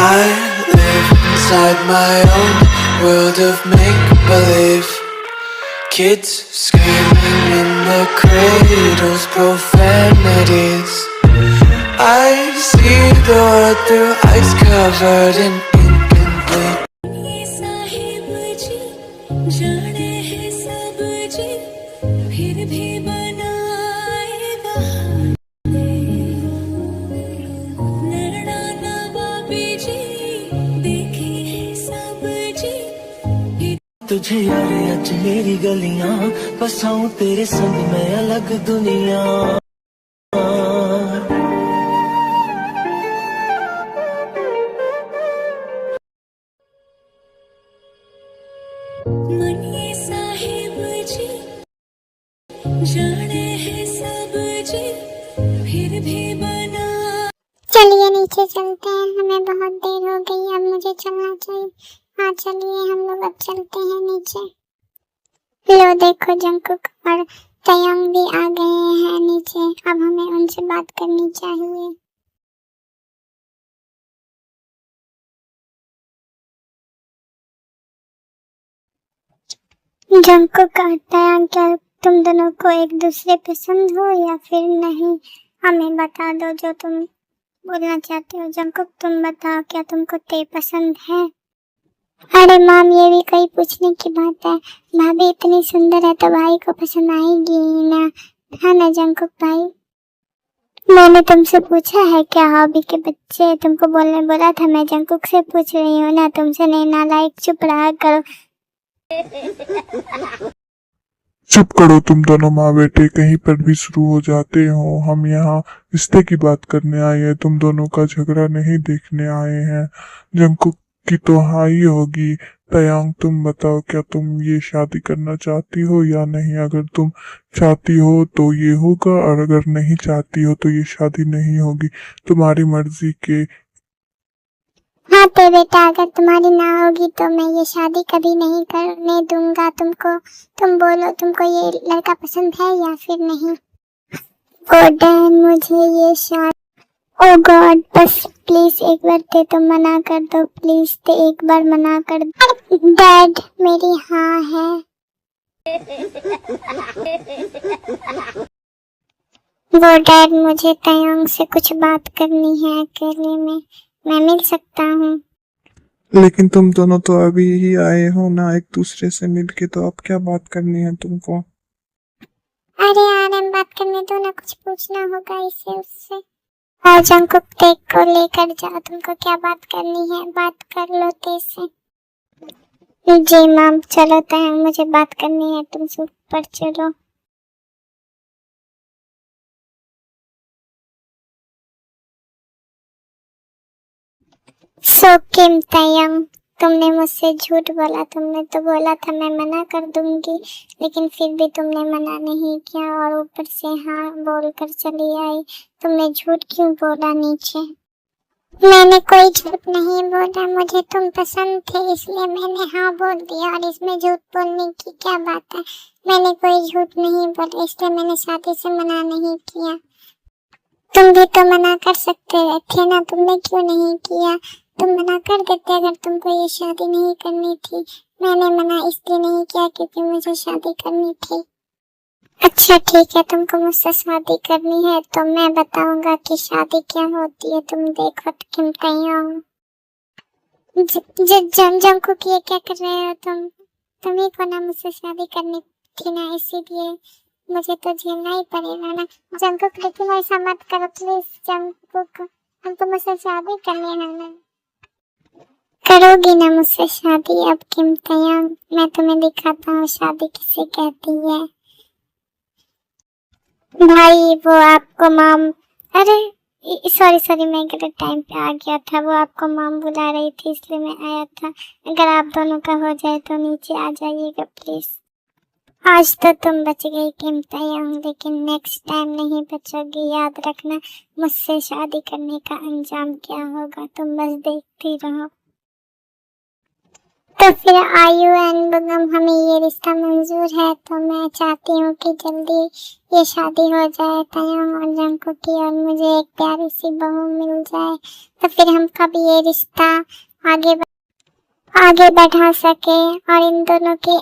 I live inside my own world of make-believe. Kids screaming in the cradles, profanities. I see the world through ice covered in ink and bleed. ये साहिब जी जाने है सब जी, फिर भी बनाएगा नैना नवाबी जी, देखे है सब जी। तुझे यार अच मेरी गलियां, बसाऊं तेरे संग मैं अलग दुनिया। मन ये साहिब जी जाने है सब जी, फिर भी बना। चलिए नीचे चलते हैं, हमें बहुत देर हो गई, अब मुझे चलना चाहिए। हाँ चलिए हम लोग अब चलते हैं नीचे। लो देखो जंकुक और तयंग भी आ गए हैं नीचे, अब हमें उनसे बात करनी चाहिए। जंकुक और तयंग, क्या तुम दोनों को एक दूसरे पसंद हो या फिर नहीं? हमें बता दो जो तुम बोलना चाहते हो। जंकुक तुम बताओ, क्या तुमको ते पसंद है? अरे माम, ये भी कोई पूछने की बात है? भाभी इतनी सुंदर है तो भाई को पसंद आएगी ही ना, है ना जंकुक भाई? मैंने तुमसे पूछा है क्या हॉबी के बच्चे? तुमको बोलने बोला था, मैं जंकुक से पूछ रही हूँ ना, तुमसे नहीं। नालायक, चुप रहा करो। चुप करो तुम दोनों माँ बेटे, कहीं पर भी शुरू हो जाते हो। हम यहाँ रिश्ते की बात करने आए हैं, तुम दोनों का झगड़ा नहीं देखने आए हैं। जंकुक की तो हाँ ही होगी। तयांग तुम बताओ, क्या तुम ये शादी करना चाहती हो या नहीं? अगर तुम चाहती हो तो ये होगा, और अगर नहीं चाहती हो तो ये शादी नहीं होगी। तुम्हारी मर्जी के। हाँ तो बेटा, अगर तुम्हारी ना होगी तो मैं ये शादी कभी नहीं करने दूंगा तुमको। तुम बोलो, तुमको ये लड़का पसंद है या फिर नहीं? ओ डैड, मुझे ये शादी, ओ गॉड, बस प्लीज एक बार ते तो मना कर दो, प्लीज ते एक बार मना कर दो। डैड मेरी हाँ है। वो डैड, मुझे तयंग से कुछ बात करनी है अकेले में, मैं मिल सकता हूँ? लेकिन तुम दोनों तो अभी ही आए हो ना एक दूसरे से मिलके, तो अब क्या बात करनी है तुमको? अरे यार, हम बात करने दो ना, कुछ पूछना होगा इसे उससे। और जंकुक तेग को लेकर जाओ, तुमको क्या बात करनी है, बात कर लो तेज से। जी मैम, चलो तयंग, मुझे बात करनी है तुमसे, ऊपर चलो। सो किम तयंग, तुमने मुझसे झूठ बोला। तुमने तो बोला था मैं मना कर दूंगी, लेकिन फिर भी तुमने मना नहीं किया और ऊपर से हाँ बोलकर चली आई। तुमने झूठ क्यों बोला नीचे? मैंने कोई झूठ नहीं बोला, मुझे तुम पसंद थे इसलिए मैंने हाँ बोल दिया, और इसमें झूठ बोलने की क्या बात है? मैंने कोई झूठ नहीं बोला, इसलिए मैंने शादी से मना नहीं किया। तुम भी तो मना कर सकते थे ना, तुमने क्यों नहीं किया? तुम मना कर देते अगर तुमको ये शादी नहीं करनी थी। मैंने मना इसलिए नहीं किया क्योंकि मुझे शादी करनी थी। अच्छा ठीक है, तुमको मुझसे शादी करनी है तो मैं बताऊंगा कि शादी क्या होती है। तुम देखो किम तयंग, जंकुक को ये क्या कर रहे हो तुम? तुम्ही को ना मुझसे शादी करनी थी ना, इसीलिए मुझे तो झेलना ही पड़ेगा ना। जंकुक, लेकिन ऐसा मत करो प्लीज जंकुक, हमको मुझसे शादी करनी है ना। करोगी ना मुझसे शादी? अब किम तयंग, मैं तुम्हें दिखाता हूँ शादी किसे कहती है। भाई वो आपको माम, अरे सॉरी मैं गलत टाइम पे आ गया था, वो आपको माम बुला रही थी इसलिए मैं आया था। अगर आप दोनों का हो जाए तो नीचे आ जाइएगा प्लीज। आज तो तुम बच गई किम तयंग, लेकिन नेक्स्ट टाइम नहीं बचोगी, याद रखना। मुझसे शादी करने का अंजाम क्या होगा, तुम बस देखती रहो। तो फिर आयु एंड हमें ये रिश्ता मंजूर है, तो मैं चाहती हूँ कि जल्दी ये शादी हो जाए तयंग और जंकुक की, और मुझे एक प्यारी सी बहू मिल जाए, तो फिर हम कब ये रिश्ता आगे बढ़ा सके और इन दोनों की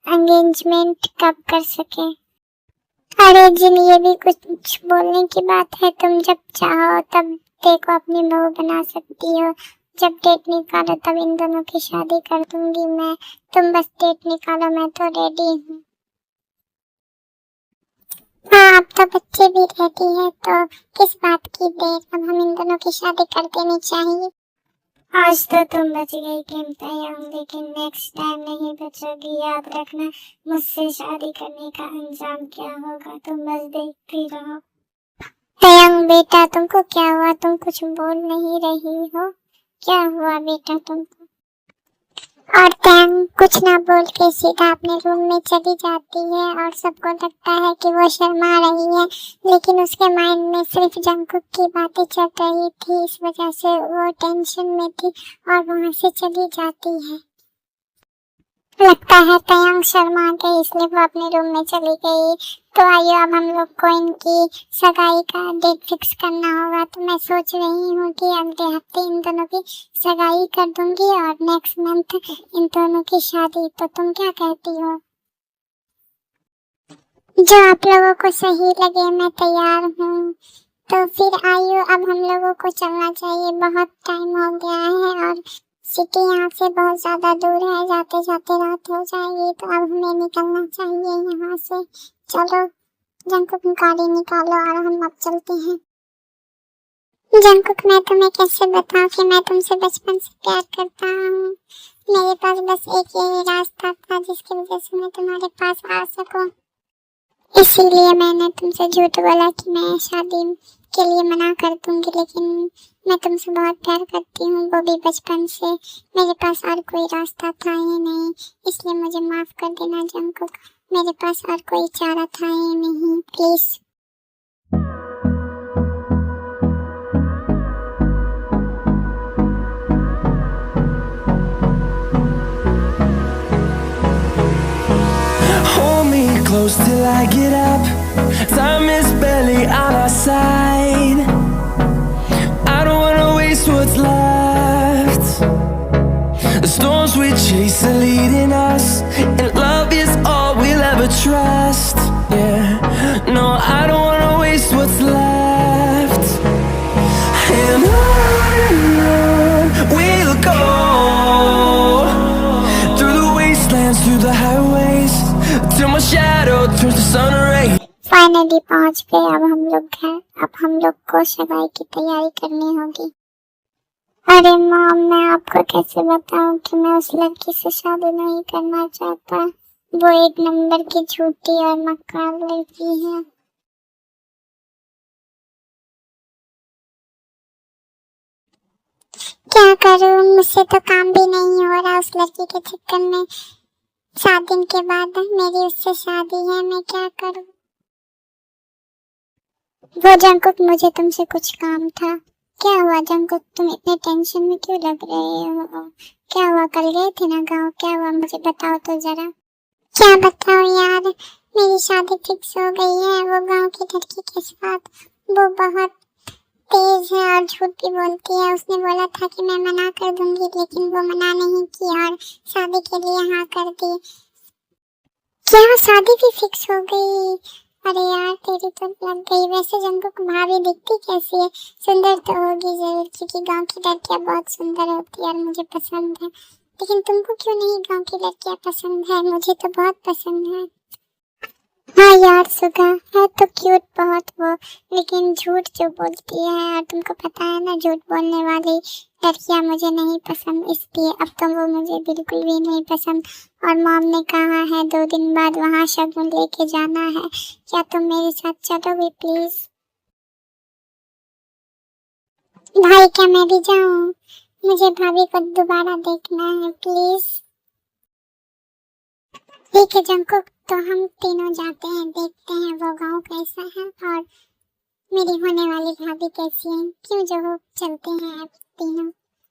एंगेजमेंट कब कर सके। अरे जिन, ये भी कुछ बोलने की बात है, तुम जब चाहो तब देखो अपनी बहू बना सकती हो। जब डेट निकालो तब इन दोनों की शादी कर दूंगी मैं, तुम बस डेट निकालो, मैं तो रेडी हूँ। हाँ, अब तो बच्चे भी रेडी है, तो किस बात की देर, अब हम इन दोनों की शादी कर देनी चाहिए। आज तो तुम बच गई तयंग, लेकिन नेक्स्ट टाइम नहीं बचोगी, याद रखना। मुझसे शादी करने का अंजाम क्या होगा, तुम बस देखती रहो। तयंग बेटा, तुमको क्या हुआ, तुम कुछ बोल नहीं रही हो, क्या हुआ बेटा तुमको? और तयंग कुछ ना बोल के सीधा अपने रूम में चली जाती है, और सबको लगता है कि वो शर्मा रही है, लेकिन उसके माइंड में सिर्फ जंकुक की बातें चल रही थी, इस वजह से वो टेंशन में थी और वहां से चली जाती है। लगता है तयंग शर्मा गई, इसलिए वो अपने रूम में चली गई। तो आइए अब हम लोग को इनकी सगाई का डेट फिक्स करना होगा, तो मैं सोच रही हूँ कि अगले हफ्ते इन दोनों की सगाई कर दूंगी और नेक्स्ट मंथ इन दोनों की शादी। तो तुम क्या कहती हो? जो आप लोगों को सही लगे, मैं तैयार हूँ। तो फिर आइए अब हम लोगों को चलना चाहिए, बहुत टाइम हो गया है और सिटी यहाँ से बहुत ज्यादा दूर है, जाते जाते रात हो जाएगी, तो अब हमें निकलना चाहिए यहाँ से। चलो जंकुक, गाड़ी निकालो और हम अब चलते हैं। जंकुक, मैं तुम्हें कैसे बताऊं कि मैं तुमसे बचपन से प्यार करता हूँ। मेरे पास बस एक यही रास्ता था जिसकी वजह से मैं तुम्हारे पास आ सकूं, इसीलिए मैंने तुमसे झूठ बोला कि मैं शादी के लिए मना कर दूंगी, लेकिन मैं तुमसे बहुत प्यार करती हूँ, वो भी बचपन से। मेरे पास और कोई रास्ता था ही नहीं, इसलिए मुझे माफ कर देना जंकुक, मेरे पास और कोई चारा था ही नहीं, please. Hold me close till I get up. Time is barely on our side. I don't wanna waste what's left. The storms we chase are leading us, and love is all we'll ever trust. Yeah, no, I don't wanna waste what's left. And on we'll go, through the wastelands, through the highways, till my shadow turns to sun rays. Finally पहुंच गए अब हम लोग घर। अब हम लोग को सगाई की तैयारी करनी होगी। अरे मॉम, मैं आपको कैसे बताऊं कि मैं उस लड़की से शादी नहीं करना चाहता, वो एक नंबर की झूठी और मक्कार लड़की है। क्या करूं, मुझसे तो काम भी नहीं हो रहा उस लड़की के चक्कर में। 7 दिन के बाद मेरी उससे शादी है, मैं क्या करूं? वो जंकुक, मुझे तुमसे कुछ काम था। क्या हुआ जंकुक, तुम इतने टेंशन में क्यों लग रहे हो? क्या हुआ, कल गए थे ना गाँव, क्या हुआ मुझे बताओ तो जरा। क्या बताओ यार, मेरी शादी फिक्स हो गई है वो गाँव की लड़की के साथ। वो बहुत तेज है और झूठ भी बोलती है। उसने बोला था कि मैं मना कर दूंगी, लेकिन वो मना नहीं की और शादी के लिए हाँ कर दी। क्या शादी भी फिक्स हो गई? अरे यार, तेरी तो लग गई। वैसे जंकुक भाभी दिखती कैसी है? सुंदर तो होगी जरूर, क्योंकि गांव की लड़कियां बहुत सुंदर होती है और मुझे पसंद है। लेकिन तुमको क्यों नहीं गांव की लड़कियां पसंद है? मुझे तो बहुत पसंद है। हाँ यार, सुगा है तो क्यूट बहुत वो, लेकिन झूठ जो बोलती है, और तुमको पता है ना झूठ बोलने वाली लड़कियां मुझे नहीं पसंद, इसलिए अब तो वो मुझे बिल्कुल भी नहीं पसंद। और मॉम ने कहा है 2 दिन बाद वहाँ शगुन लेके जाना है, क्या तुम मेरे साथ चलोगे प्लीज? भाई, क्या मैं भी जाऊँ? मुझे भाभी को दोबारा देखना है प्लीज। ठीक है जंकुक, तो हम तीनों जाते हैं, देखते हैं वो गांव कैसा है और मेरी होने वाली भाभी कैसी है। क्यों जो हो, चलते हैं अब तीनों,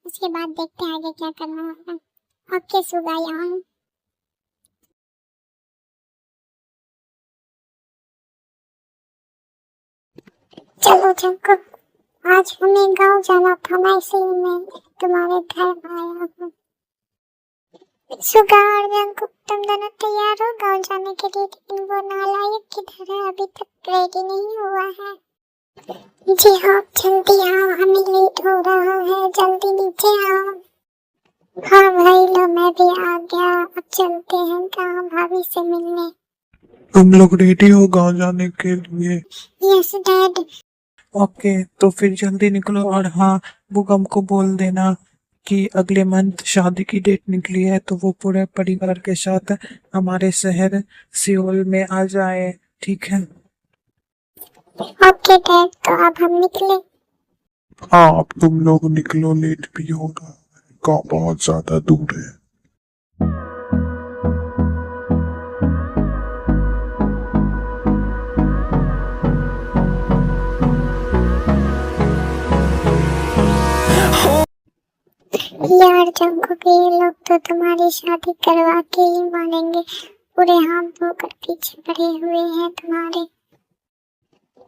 उसके बाद देखते हैं आगे क्या करना होगा। ओके सुगा यहाँ। चलो जंकुक, आज हमें गांव जाना था ना, इसलिए मैं तुम्हारे घर आया हूँ। सुगा और जंकुक, तुम दोनों तैयार हो गांव जाने के लिए? लेकिन वो नालायक किधर है? अभी तक रेडी नहीं हुआ है। जी हाँ, जल्दी आओ, हमें लेट हो रहा है, जल्दी नीचे आओ। हाँ भाई लो, मैं भी आ गया। अब चलते हैं गांव भाभी से मिलने। तुम लोग रेडी हो गांव जाने के लिए? Yes dad. ओके, तो फिर जल्दी निकलो। और हाँ, बुगम को बोल देना कि अगले मंथ शादी की डेट निकली है, तो वो पूरे परिवार के साथ हमारे शहर सियोल में आ जाए, ठीक है? ओके डैड, तो अब हम निकले। हाँ, अब तुम लोग निकलो, लेट भी होगा, गाँव बहुत ज्यादा दूर है। यार जंकुक, ये लोग तो तुम्हारी शादी करवा के ही मानेंगे, पूरे हाथ धोकर पीछे पड़े हुए हैं तुम्हारे।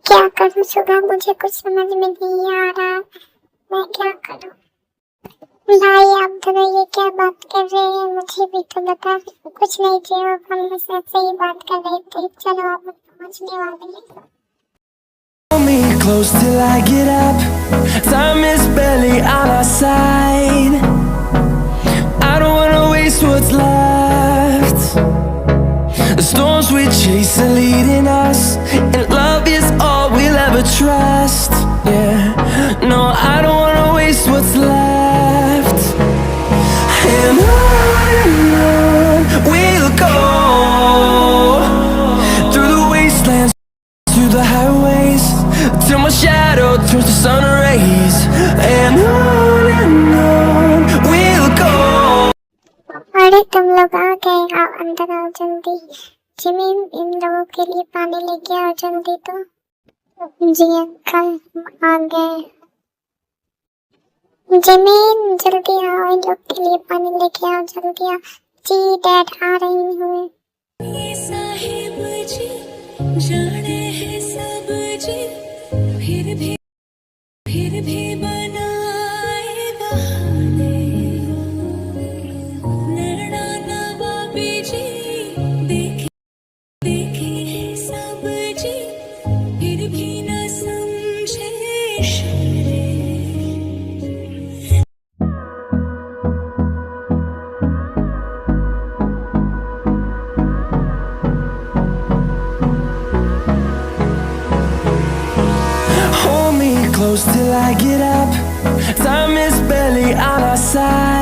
क्या करूं सुगा, मुझे कुछ समझ में नहीं आ रहा, मैं क्या करूं? भाई आप दोनों ये क्या बात कर रहे हैं, मुझे भी तो बता। कुछ नहीं चाहिए, हम बस ऐसे ही बात कर रहे थे। चलो अब पहुंचने वाले हैं। Hold me close till I get up. Time is barely on our side. I don't wanna waste what's left. The storms we chase are leading us, and love is all we'll ever trust. Yeah, no, I don't wanna waste what's left. And on we'll go, through the wastelands, through the highways, till my shadow turns to sun rays. And on we'll go. अरे तुम लोग आ गए, आओ अंदर आओ जल्दी। Jimmy, इन लोगों के लिए पानी लेके आओ जल्दी। तो जी अंकल, हम आ गए। जिमी जल्दी आओ, इन लोग के लिए पानी लेके आओ, जल्दी आओ। जी डैड, आ रही हूँ। ये साहिब जी जाने हैं सब जी, फिर भी बनाए बहाने। नैना नवाबी जी देखे हैं सब जी, फिर भी न समझे इशारे। Hold me close till I get up. Time is barely on our side.